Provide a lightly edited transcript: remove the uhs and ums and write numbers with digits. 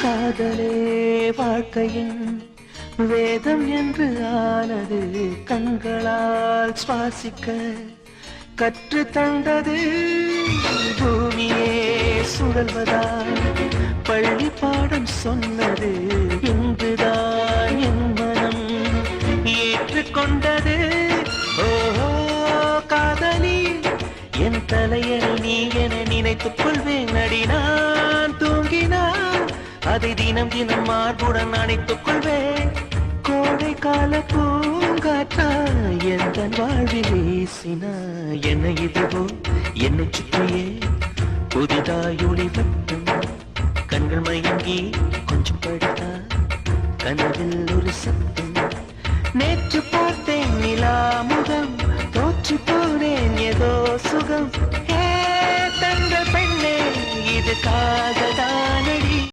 காதலே வாழ்க்கையின் வேதம் என்று ஆனது கண்களால் சுவாசிக்க கற்று தந்தது பூமியே சுழல்வதால் பள்ளி பாடம் சொன்னது இன்றுதான் என் மனம் ஏற்றுக்கொண்டது ஓஹோ காதலி என் தலையணி நீ என நினைத்துக் கொள்வேன் அடி நான் தூங்கினான் அதை தினம் தினம் மார்புடன் அணைத்துக் கொள்வேன் கோடை கால பூங்காற்றா எந்த வாழ்வில் வீசினா என்னை இதுவோ என்னை சுற்றியே புதிதாய் ஒளிவட்டும் கண்கள் மயங்கி கொஞ்சம் படித்தா கனவில் ஒரு சத்தம் நேற்று பார்த்தேன் நிலா முகம் தோற்று போனேன் ஏதோ சுகம் தங்கள் பெண்ணே இது காதல் தானடி